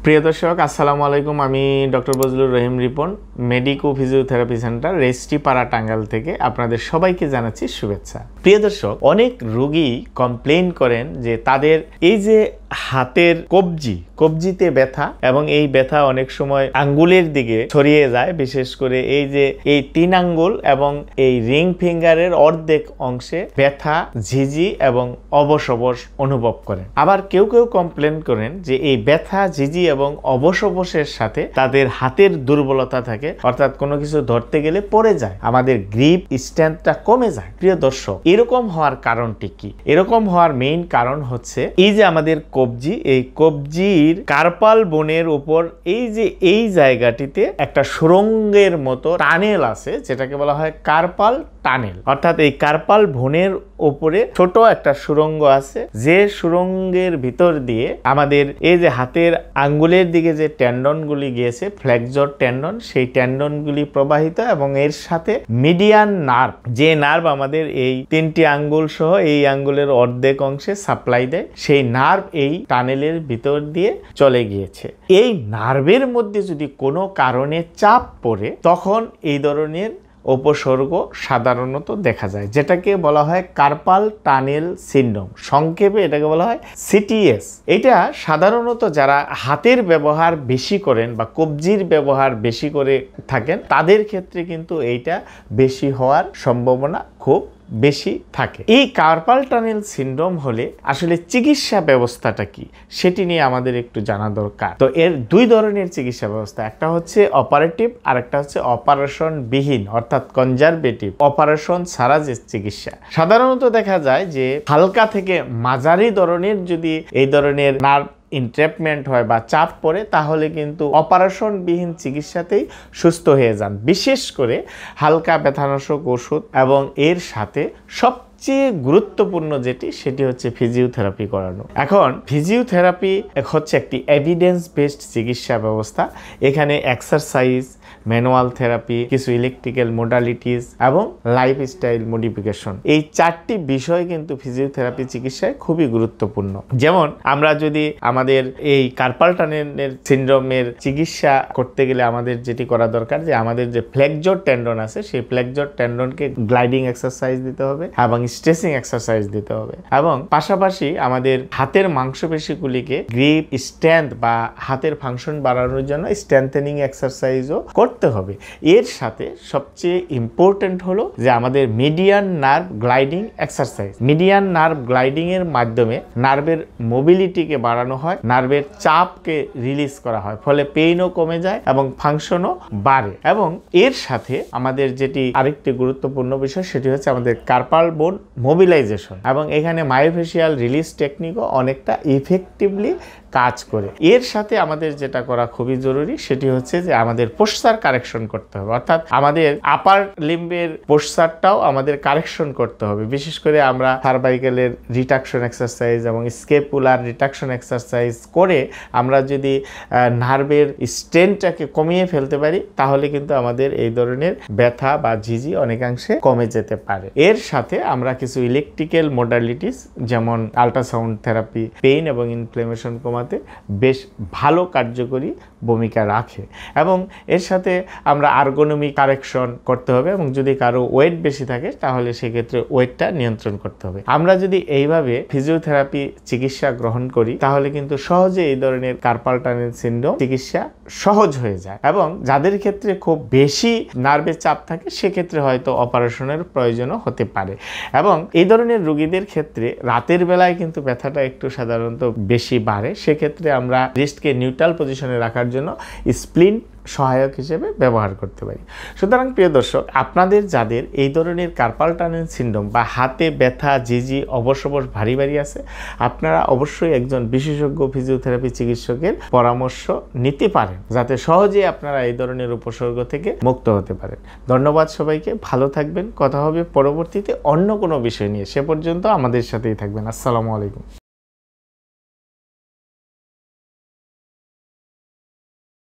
প্রিয় দর্শক আসসালামু আলাইকুম। আমি doctor Bazlur Rahim Ripon, Medico physiotherapy centre, Restipara, Tangail থেকে আপনাদের সবাইকে জানাচ্ছি শুভেচ্ছা। প্রিয় দর্শক, অনেক রোগী কমপ্লেইন করেন যে তাদের এই যে হাতের কবজিতে ব্যথা এবং এই ব্যথা অনেক সময় আঙ্গুলের দিকে ছড়িয়ে যায়, বিশেষ করে এই যে এই 3 আঙ্গুল এবং এই রিং ফিঙ্গারের অর্ধেক অংশে ব্যথা, ঝিঝি এবং অবশ অনুভব করেন। আবার কেউ কমপ্লেন করেন যে এই ব্যথা, ঝিঝি এবং অবশের সাথে তাদের হাতের দুর্বলতা থাকে, অর্থাৎ কোনো কিছু ধরতে গেলে পড়ে যায়, আমাদের গ্রিপ স্ট্রেংথটা কমে যায়। প্রিয় দর্শক, এরকম হওয়ার কারণটি কি? এরকম হওয়ার মেইন কারণ হচ্ছে এই যে আমাদের এই কবজির কার্পাল বোনের উপর এই যে এই জায়গাটিতে একটা সুড়ঙ্গের মতো টানেল আছে, যেটাকে বলা হয় কার্পাল টানেল। অর্থাৎ এই কার্পাল বোনের উপরে ছোট একটা সুড়ঙ্গ আছে, যে সুড়ঙ্গের ভিতর দিয়ে আমাদের এই যে হাতের আঙ্গুলের দিকে যে টেন্ডনগুলি গিয়েছে, ফ্লেক্সর টেন্ডন, সেই টেন্ডনগুলি প্রবাহিত এবং এর সাথে মিডিয়ান নার্ভ, যে নার্ভ আমাদের এই 3টি আঙ্গুল সহ এই আঙ্গুলের অর্ধেক অংশে সাপ্লাই দেয়, সেই নার্ভ এই টানেলের ভিতর দিয়ে চলে গিয়েছে। এই নার্ভের মধ্যে যদি কোনো কারণে চাপ পড়ে, তখন এই ধরনের উপসর্গ সাধারণত দেখা যায়, যেটাকে বলা হয় কার্পাল টানেল সিনড্রোম। সংক্ষেপে এটাকে বলা হয় সিটিএস। এটা সাধারণত যারা হাতের ব্যবহার বেশি করেন বা কবজির ব্যবহার বেশি করে থাকেন, তাদের ক্ষেত্রে কিন্তু এইটা বেশি হওয়ার সম্ভাবনা খুব বেশি থাকে। এই কার্পাল টানেল সিনড্রোম হলে আসলে চিকিৎসা ব্যবস্থাটা কি, সেটি নিয়ে আমাদের একটু জানা দরকার। তো এর 2 ধরনের চিকিৎসা ব্যবস্থা, একটা হচ্ছে অপারেটিভ আর একটা হচ্ছে অপারেশন বিহীন, অর্থাৎ কনজারভেটিভ, অপারেশন ছাড়া যে চিকিৎসা। সাধারণত দেখা যায় যে হালকা থেকে মাঝারি ধরনের যদি এই ধরনের নার্ভ ইনট্র্যাপমেন্ট হয় বা চাপ পড়ে, তাহলে কিন্তু অপারেশন বিহীন চিকিৎসাতেই সুস্থ হয়ে যান। বিশেষ করে হালকা ব্যথানাশক ওষুধ এবং এর সাথে সবচেয়ে গুরুত্বপূর্ণ যেটি, সেটি হচ্ছে ফিজিওথেরাপি করানো। এখন ফিজিওথেরাপি হচ্ছে একটি এভিডেন্স বেসড চিকিৎসা ব্যবস্থা। এখানে এক্সারসাইজ, ম্যানুয়াল থেরাপি, কিছু ইলেকট্রিক্যাল মোডালিটিস এবং লাইফস্টাইল মডিফিকেশন, এই 4টি বিষয় কিন্তু ফিজিওথেরাপি চিকিৎসায় খুবই গুরুত্বপূর্ণ। যেমন আমরা যদি আমাদের এই কার্পাল টানেল সিনড্রোমের চিকিৎসা করতে গেলে আমাদের যেটি করা দরকার, যে আমাদের যে ফ্লেক্সর টেন্ডন আছে, সেই ফ্লেক্সর টেন্ডনকে গ্লাইডিং এক্সারসাইজ দিতে হবে এবং স্ট্রেচিং এক্সারসাইজ দিতে হবে, এবং পাশাপাশি আমাদের হাতের মাংসপেশিগুলিকে গ্রিপ স্ট্রেংথ বা হাতের ফাংশন বাড়ানোর জন্য স্ট্রেংথেনিং এক্সারসাইজও করতে হবে। এর সাথে সবচেয়ে ইম্পর্টেন্ট হলো যে আমাদের median nerve gliding exercise. Median nerve gliding এর মাধ্যমে নার্ভের মোবিলিটিকে বাড়ানো হয়, নার্ভের চাপকে রিলিজ করা হয়, ফলে পেইনও কমে যায় এবং ফাংশনও বাড়ে। এবং এর সাথে আমাদের যেটি আরেকটি গুরুত্বপূর্ণ বিষয়, সেটি হচ্ছে আমাদের কার্পাল বোন মোবিলাইজেশন, এবং এখানে মায়োফেশিয়াল রিলিজ টেকনিকও অনেকটা ইফেক্টিভলি কাজ করে। এর সাথে আমাদের যেটা করা খুবই জরুরি, সেটি হচ্ছে যে আমাদের পোশ্চার কারেকশন করতে হবে, অর্থাৎ আমাদের আপার লিম্বের পোশ্চারটাও আমাদের কারেকশন করতে হবে। বিশেষ করে আমরা সার্ভাইকেলের রিটাকশন এক্সারসাইজ এবং স্কেপুলার রিটাকশন এক্সারসাইজ করে আমরা যদি নার্ভের স্ট্রেনটাকে কমিয়ে ফেলতে পারি, তাহলে কিন্তু আমাদের এই ধরনের ব্যথা বা ঝিঝি অনেকাংশে কমে যেতে পারে। এর সাথে আমরা কিছু ইলেকট্রিক্যাল মোডালিটিস, যেমন আল্ট্রাসাউন্ড থেরাপি, পেইন এবং ইনফ্লেমেশন কমাতে বেশ ভালো কার্যকরী ভূমিকা রাখে। এবং এর সাথে আমরা আর্গোনমিক কারেকশন করতে হবে, এবং যদি কারো ওয়েট বেশি থাকে, তাহলে সেক্ষেত্রে ওয়েটটা নিয়ন্ত্রণ করতে হবে। আমরা যদি এইভাবে ফিজিওথেরাপি চিকিৎসা গ্রহণ করি, তাহলে কিন্তু সহজে এই ধরনের কার্পাল টানেল সিনড্রোম চিকিৎসা সহজ হয়ে যায়। এবং যাদের ক্ষেত্রে খুব বেশি নার্ভের চাপ থাকে, সেক্ষেত্রে হয়তো অপারেশনের প্রয়োজনও হতে পারে। এবং এই ধরনের রোগীদের ক্ষেত্রে রাতের বেলায় কিন্তু ব্যথাটা একটু সাধারণত বেশি বাড়ে, সেক্ষেত্রে আমরা রিস্টকে নিউট্রাল পজিশনে রাখার জন্য স্প্লিন সহায়ক হিসেবে ব্যবহার করতে পারি। সুতরাং প্রিয় দর্শক, আপনাদের যাদের এই ধরনের কার্পাল টানেল সিনড্রোম বা হাতে ব্যথা, ঝিঝি, অবশ ভারী আছে, আপনারা অবশ্যই একজন বিশেষজ্ঞ ফিজিওথেরাপি চিকিৎসকের পরামর্শ নিতে পারেন, যাতে সহজে আপনারা এই ধরনের উপসর্গ থেকে মুক্ত হতে পারেন। ধন্যবাদ সবাইকে, ভালো থাকবেন। কথা হবে পরবর্তীতে অন্য কোনো বিষয় নিয়ে। সে পর্যন্ত আমাদের সাথেই থাকবেন। আসসালামু আলাইকুম।